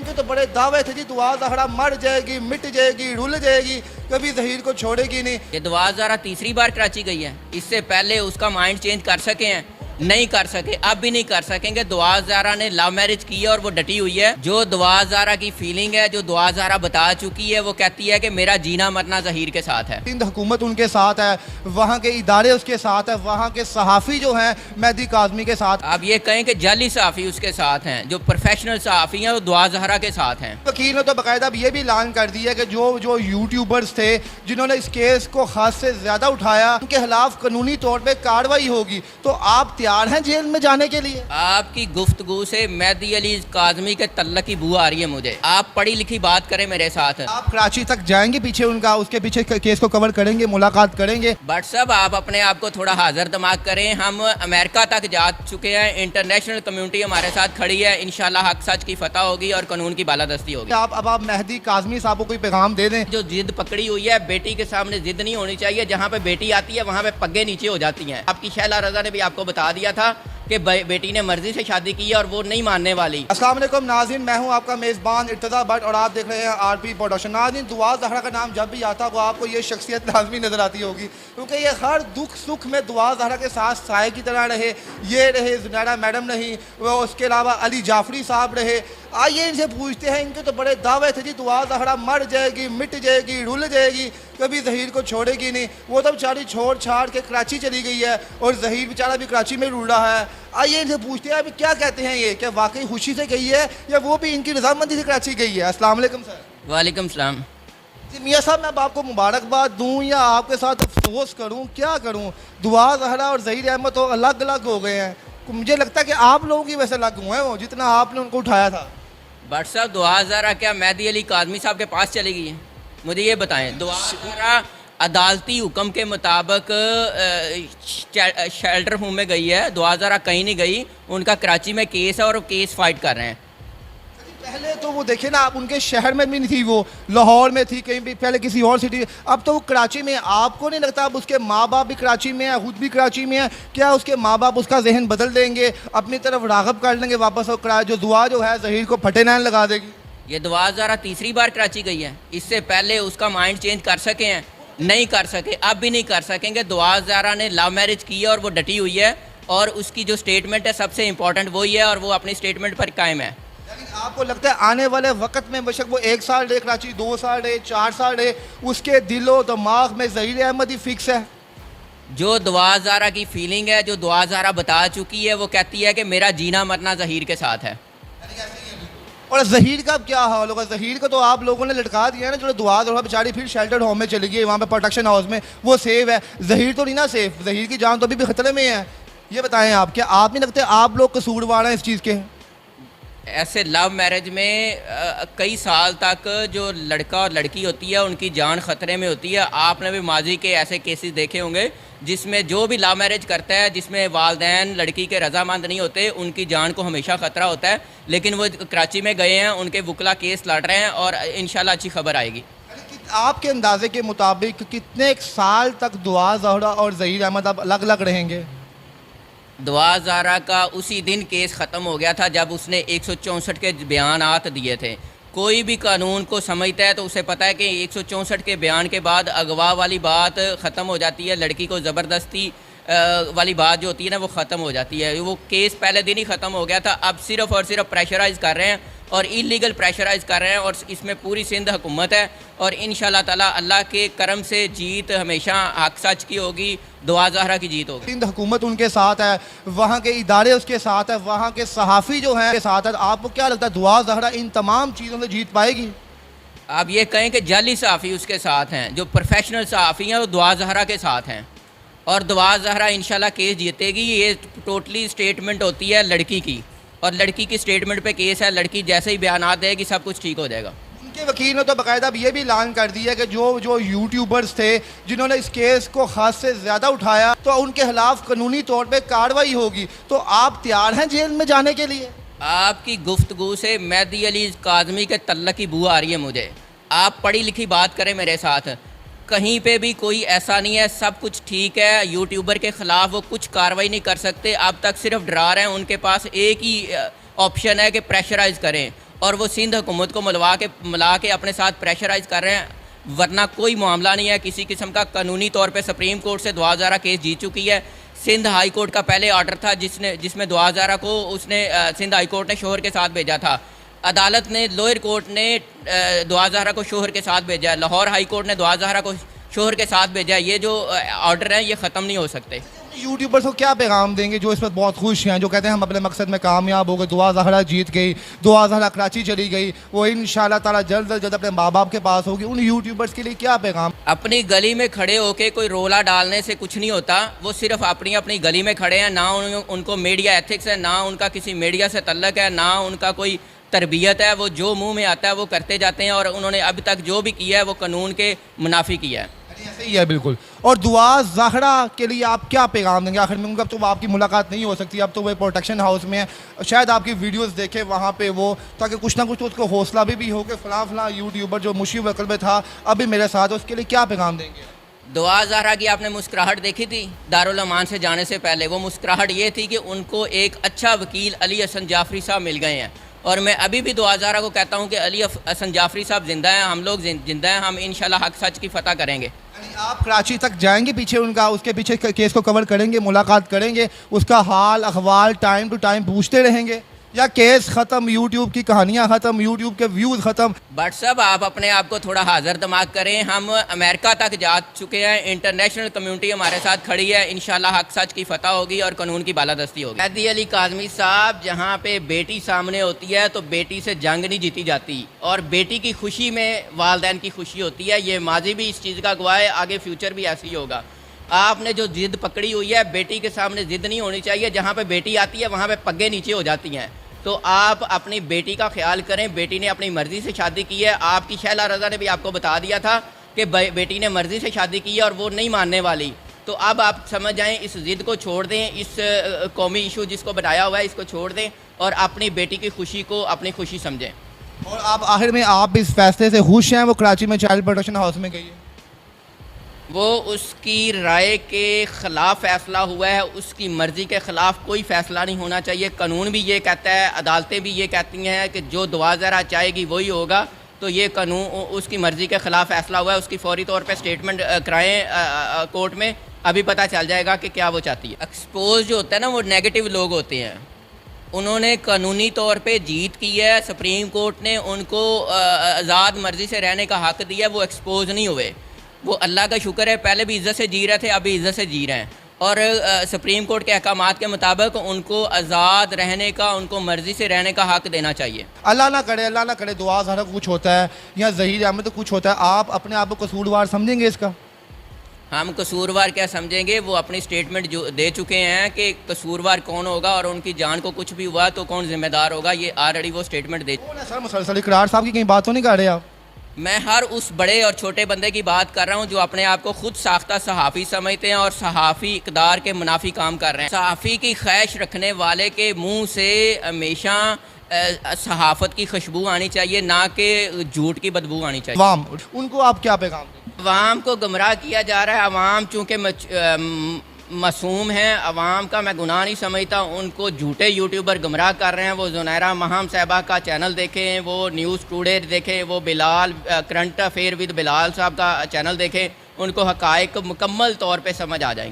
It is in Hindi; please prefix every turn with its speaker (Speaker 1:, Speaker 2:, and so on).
Speaker 1: इनके तो बड़े दावे थे जी दुआ ज़हरा मर जाएगी, मिट जाएगी, रुल जाएगी, कभी ज़हीर को छोड़ेगी नहीं।
Speaker 2: ये दुआ ज़हरा तीसरी बार कराची गई है, इससे पहले उसका माइंड चेंज कर सके हैं, नहीं कर सके, अब भी नहीं कर सकेंगे। दुआ ज़हरा ने लव मैरिज की है और वो डटी हुई है। जो दुआ ज़हरा की फीलिंग है, जो दुआ ज़हरा बता चुकी है, वो कहती है कि मेरा जीना मरना ज़हीर के साथ है।
Speaker 1: सिंध हुकूमत उनके साथ है, वहाँ के इदारे उसके साथ है, वहाँ के सहाफ़ी जो हैं मेहदी काज़मी के साथ।
Speaker 2: आप ये कहें कि जाली सहाफ़ी उसके साथ हैं, जो प्रोफेशनल सहाफ़ी हैं वो दुआ ज़हरा के साथ हैं।
Speaker 1: वकील ने तो बाकायदा अब ये भी ऐलान कर दिया कि जो यूट्यूबर्स थे जिन्होंने इस केस को हद से ज़्यादा उठाया, उनके खिलाफ कानूनी तौर पर कार्रवाई होगी। तो आप तैयार हैं जेल में जाने के लिए?
Speaker 2: आपकी गुफ्तगू से मेहदी अली काज़मी के तल्लक की बू आ रही है मुझे। आप पढ़ी लिखी बात करें मेरे साथ।
Speaker 1: आप कराची तक जाएंगे, पीछे उनका उसके पीछे केस को कवर करेंगे, मुलाकात करेंगे?
Speaker 2: बट साहब आप अपने आप को थोड़ा हाजिर दिमाग करें। हम अमेरिका तक जा चुके हैं, इंटरनेशनल कम्युनिटी हमारे साथ खड़ी है। इंशाल्लाह हक सच की फतह होगी और कानून की बालादस्ती होगी।
Speaker 1: आप मेहदी काज़मी साहब को कोई पैगाम दे दें?
Speaker 2: जो जिद पकड़ी हुई है, बेटी के सामने जिद नहीं होनी चाहिए। जहाँ पे बेटी आती है वहाँ पे पग्गे नीचे हो जाती हैं। आपकी शैला रजा ने भी आपको बता दिया था कि बेटी ने मर्जी से शादी की है और वो नहीं मानने वाली।
Speaker 1: अस्सलाम वालेकुम नाज़रीन, मैं हूं आपका मेज़बान इर्तज़ा भट्ट और आप देख रहे हैं आरपी प्रोडक्शन। नाज़रीन, दुआ ज़हरा का नाम जब भी आता है वो आपको ये शख्सियत लाजमी नज़र आती होगी, क्योंकि ये हर दुख सुख में दुआ ज़हरा के साथ साए की तरह रहे। ये रहे ज़ुनैरा मैडम नहीं, वो उसके अलावा अली जाफरी साहब रहे। आइए इनसे पूछते हैं, इनके तो बड़े दावे थे जी दुआ ज़हरा मर जाएगी, मिट जाएगी, रुल जाएगी, कभी ज़हीर को छोड़ेगी नहीं। वो तो बेचारी छोड़ छाड़ के कराची चली गई है और ज़हीर बेचारा भी कराची में रुल रहा है। आइए इनसे पूछते हैं अभी क्या कहते हैं, ये क्या वाकई खुशी से गई है या वो भी इनकी रजामंदी से कराची गई है? अस्सलाम वालेकुम सर।
Speaker 2: वालेकुम सलाम।
Speaker 1: जी मियाँ साहब, मैं अब आपको मुबारकबाद दूँ या आपके साथ अफसोस करूँ, क्या करूँ? दुआ ज़हरा और ज़हीर अहमद तो अलग अलग हो गए हैं। मुझे लगता है कि आप लोगों की वैसे अलग हुए हैं वो, जितना आपने उनको उठाया था।
Speaker 2: बट साहब दुआ ज़हरा क्या मेहदी अली काज़मी साहब के पास चली गई है? मुझे ये बताएं। दुआ ज़हरा अदालती हुक्म के मुताबिक शेल्टर होम में गई है। दुआ ज़हरा कहीं नहीं गई, उनका कराची में केस है और केस फाइट कर रहे हैं।
Speaker 1: पहले तो वो देखिए ना, आप उनके शहर में भी नहीं थी, वो लाहौर में थी, कहीं भी पहले किसी और सिटी। अब तो वो कराची में। आपको नहीं लगता अब उसके माँ बाप भी कराची में है, खुद भी कराची में है? क्या उसके माँ बाप उसका जहन बदल देंगे, अपनी तरफ राग़ब कर लेंगे वापस, और जो दुआ जो है ज़हीर को फटे नैन लगा देगी?
Speaker 2: ये दुआ ज़हरा तीसरी बार कराची गई है, इससे पहले उसका माइंड चेंज कर सके हैं, नहीं कर सके, अब भी नहीं कर सकेंगे। दुआ ज़हरा ने लव मैरिज की है और वो डटी हुई है और उसकी जो स्टेटमेंट है सबसे इंपॉर्टेंट वही है और वो अपनी स्टेटमेंट पर कायम है।
Speaker 1: आपको लगता है आने वाले वक्त में बेशक वो 1 साल रहे कराची, 2 साल रहे, 4 साल रहे, उसके दिलो दिमाग में ज़हीर अहमद ही फिक्स है?
Speaker 2: जो दुआ ज़हरा की फीलिंग है, जो दुआ ज़हरा बता चुकी है, वो कहती है कि मेरा जीना मरना ज़हीर के साथ है।
Speaker 1: और ज़हीर का क्या हाल होगा? ज़हीर को तो आप लोगों ने लटका दिया है ना, जो दुआ ज़हरा बेचारी फिर शेल्टर होम में चली गई, वहाँ पे प्रोटेक्शन हाउस में, वो सेफ है। ज़हीर तो नहीं ना सेफ, ज़हीर की जान तो अभी भी ख़तरे में है। ये बताएं आप, क्या आप नहीं लगते आप लोग कसूरवार हैं इस चीज़ के?
Speaker 2: ऐसे लव मैरिज में कई साल तक जो लड़का और लड़की होती है उनकी जान ख़तरे में होती है। आपने भी माजी के ऐसे केसेस देखे होंगे जिसमें जो भी लव मैरिज करता है, जिसमें वालदैन लड़की के रजामंद नहीं होते, उनकी जान को हमेशा ख़तरा होता है। लेकिन वो कराची में गए हैं, उनके वकला केस लड़ रहे हैं और इंशाल्लाह अच्छी खबर आएगी।
Speaker 1: आपके अंदाजे के मुताबिक कितने साल तक दुआ ज़हरा और ज़हीर अहमद अब अलग अलग रहेंगे?
Speaker 2: दुआ ज़हरा का उसी दिन केस ख़त्म हो गया था जब उसने 164 के बयानात दिए थे। कोई भी कानून को समझता है तो उसे पता है कि 164 के बयान के बाद अगवा वाली बात ख़त्म हो जाती है, लड़की को ज़बरदस्ती वाली बात जो होती है ना वो ख़त्म हो जाती है। वो केस पहले दिन ही ख़त्म हो गया था। अब सिर्फ़ और सिर्फ प्रेशराइज़ कर रहे हैं और इलीगल प्रेशराइज़ कर रहे हैं और इसमें पूरी सिंध हुकूमत है और इंशाल्लाह ताला अल्लाह के करम से जीत हमेशा हक सच की होगी, दुआ ज़हरा की जीत होगी।
Speaker 1: सिंध हुकूमत उनके साथ है, वहाँ के इदारे उसके साथ है, वहाँ के सहाफ़ी जो हैं के साथ है। आपको क्या लगता है दुआ ज़हरा इन तमाम चीज़ों से जीत पाएगी?
Speaker 2: आप ये कहें कि जाली सहाफ़ी उसके साथ हैं, जो प्रोफेशनल सहाफ़ी हैं वो दुआ ज़हरा के साथ हैं और दुआ ज़हरा इंशाल्लाह केस जीतेगी। ये टोटली स्टेटमेंट होती है लड़की की और लड़की की स्टेटमेंट पे केस है। लड़की जैसे ही बयानात देगी सब कुछ ठीक हो जाएगा।
Speaker 1: उनके वकील ने तो बाकायदा अब ये भी ऐलान कर दिया कि जो यूट्यूबर्स थे जिन्होंने इस केस को हद से ज़्यादा उठाया, तो उनके खिलाफ कानूनी तौर पे कार्रवाई होगी। तो आप तैयार हैं जेल में जाने के लिए?
Speaker 2: आपकी गुफ्तगू से मेहदी अली काज़मी के तल्लक की बू आ रही है मुझे। आप पढ़ी लिखी बात करें मेरे साथ, कहीं पे भी कोई ऐसा नहीं है, सब कुछ ठीक है। यूट्यूबर के ख़िलाफ़ वो कुछ कार्रवाई नहीं कर सकते, अब तक सिर्फ डरा रहे हैं। उनके पास एक ही ऑप्शन है कि प्रेशराइज़ करें और वो सिंध हुकूमत को मिला के अपने साथ प्रेशराइज कर रहे हैं, वरना कोई मामला नहीं है किसी किस्म का। कानूनी तौर पे सुप्रीम कोर्ट से दुआ ज़ारा केस जीत चुकी है। सिंध हाई कोर्ट का पहले ऑर्डर था जिसमें दुआ ज़ारा को उसने सिंध हाई कोर्ट ने शोहर के साथ भेजा था। अदालत ने लोअर कोर्ट ने दुआ ज़ारा को शोहर के साथ भेजा है। लाहौर हाई कोर्ट ने दुआ ज़ारा को शोहर के साथ भेजा है। ये जो ऑर्डर हैं ये ख़त्म नहीं हो सकते।
Speaker 1: यूट्यूबर्स को क्या पैगाम देंगे जो इस पर बहुत खुश हैं, जो कहते हैं हम अपने मकसद में कामयाब हो गए, दुआ ज़हरा जीत गई, दुआ ज़हरा कराची चली गई, वो इंशाल्लाह ताला जल्द से जल्द अपने माँ बाप के पास होगी, उन यूट्यूबर्स के लिए क्या पैगाम?
Speaker 2: अपनी गली में खड़े होके कोई रोला डालने से कुछ नहीं होता। वो सिर्फ अपनी गली में खड़े हैं, ना उनको मीडिया एथिक्स है, ना उनका किसी मीडिया से तल्लक है, ना उनका कोई तरबियत है। वो जो मुंह में आता है वो करते जाते हैं, और उन्होंने अभी तक जो भी किया है वो कानून के मुनाफी किया है।
Speaker 1: ऐसे ही है बिल्कुल। और दुआ ज़हरा के लिए आप क्या पैगाम देंगे? आखिर में उनका तो आपकी मुलाकात नहीं हो सकती, अब तो वो प्रोटेक्शन हाउस में है, शायद आपकी वीडियोस देखे वहाँ पे वो, ताकि कुछ ना कुछ तो उसको हौसला भी हो कि फ़लाँ यूट्यूबर जो मुशीब वकल में था अभी मेरे साथ, उसके लिए क्या पैगाम देंगे?
Speaker 2: दुआ ज़हरा की आपने मुस्कुराहट देखी थी दारुल अमान से जाने से पहले? वो मुस्कुराहट ये थी कि उनको एक अच्छा वकील अली हसन जाफरी साहब मिल गए हैं। और मैं अभी भी दुआ ज़हरा को कहता हूँ कि अली हसन जाफरी साहब ज़िंदा हैं, हम लोग ज़िंदा हैं, हम इंशाल्लाह हक सच की फ़तह करेंगे।
Speaker 1: यानी आप कराची तक जाएंगे पीछे उनका, उसके पीछे केस को कवर करेंगे, मुलाकात करेंगे, उसका हाल अहवाल टाइम टू टाइम पूछते रहेंगे, या केस ख़त्म, यूट्यूब की कहानियाँ ख़त्म, यूट्यूब के व्यूज़ ख़त्म?
Speaker 2: बट साहब आप अपने आप को थोड़ा हाज़र दिमाग करें। हम अमेरिका तक जा चुके हैं, इंटरनेशनल कम्युनिटी हमारे साथ खड़ी है, इंशाल्लाह हक सच की फ़तह होगी और कानून की बालादस्ती होगी। हैदी अली काज़मी साहब, जहाँ पे बेटी सामने होती है तो बेटी से जंग नहीं जीती जाती, और बेटी की खुशी में वालदैन की खुशी होती है। ये माजी भी इस चीज़ का गवाह है, आगे फ्यूचर भी ऐसे ही होगा। आपने जो ज़िद पकड़ी हुई है, बेटी के सामने ज़िद नहीं होनी चाहिए। जहाँ पे बेटी आती है वहाँ पे पग्गे नीचे हो जाती हैं। तो आप अपनी बेटी का ख्याल करें। बेटी ने अपनी मर्ज़ी से शादी की है। आपकी शैला रज़ा ने भी आपको बता दिया था कि बेटी ने मर्ज़ी से शादी की है और वो नहीं मानने वाली। तो अब आप समझ जाएं, इस ज़िद को छोड़ दें, इस कौमी इशू जिसको बनाया हुआ है इसको छोड़ दें, और अपनी बेटी की खुशी को अपनी खुशी समझें।
Speaker 1: और आप आखिर में आप इस फैसले से खुश हैं? वो कराची में चाइल्ड प्रोटेक्शन हाउस में गई है,
Speaker 2: वो उसकी राय के ख़िलाफ़ फ़ैसला हुआ है, उसकी मर्ज़ी के ख़िलाफ़ कोई फ़ैसला नहीं होना चाहिए। कानून भी ये कहता है, अदालतें भी ये कहती हैं कि जो दुआ ज़हरा चाहेगी वही होगा। तो ये कानून उसकी मर्ज़ी के ख़िलाफ़ फ़ैसला हुआ है। उसकी फ़ौरी तौर पे स्टेटमेंट कराएँ कोर्ट में, अभी पता चल जाएगा कि क्या वो चाहती है। एक्सपोज जो होता है ना, वो नेगेटिव लोग होते हैं। उन्होंने कानूनी तौर पे जीत की है, सुप्रीम कोर्ट ने उनको आज़ाद मर्ज़ी से रहने का हक़ दिया, वो एक्सपोज नहीं हुए। वो अल्लाह का शुक्र है, पहले भी इज़्ज़त से जी रहे थे, अभी इज़्ज़त से जी रहे हैं। और सुप्रीम कोर्ट के अहकामात के मुताबिक उनको आज़ाद रहने का, उनको मर्ज़ी से रहने का हक़ देना चाहिए।
Speaker 1: अल्लाह ना करे दुआ ज़हरा को कुछ होता है या ज़हीर अहमद को कुछ होता है, आप अपने आप को कसूरवार समझेंगे इसका?
Speaker 2: हम कसूरवार क्या समझेंगे? वो अपनी स्टेटमेंट जो दे चुके हैं कि कसूरवार कौन होगा, और उनकी जान को कुछ भी हुआ तो कौन ज़िम्मेदार होगा, ये ऑलरेडी वो स्टेटमेंट दे।
Speaker 1: सर मुसलसल इकरार साहब की कहीं बात तो नहीं कर रहे आप?
Speaker 2: मैं हर उस बड़े और छोटे बंदे की बात कर रहा हूँ जो अपने आप को खुद साख्ता सहाफ़ी समझते हैं और सहाफ़ी इक़दार के मुनाफी काम कर रहे हैं। सहाफ़ी की ख्वाहिश रखने वाले के मुंह से हमेशा सहाफ़त की खुशबू आनी चाहिए, ना कि झूठ की बदबू आनी चाहिए।
Speaker 1: वाम उनको आप क्या पैगाम दें?
Speaker 2: अवाम को गुमराह किया जा रहा है। अवाम चूँकि मासूम हैं, अवाम का मैं गुनाह नहीं समझता। उनको झूठे यूट्यूबर गुमराह कर रहे हैं। वो ज़ुनैरा महम साहबा का चैनल देखें, वो न्यूज़ टुडे देखें, वो Bilal current affair with Bilal साहब का चैनल देखें, उनको हक़ाइक़ मुकम्मल तौर पे समझ आ जाएंगे।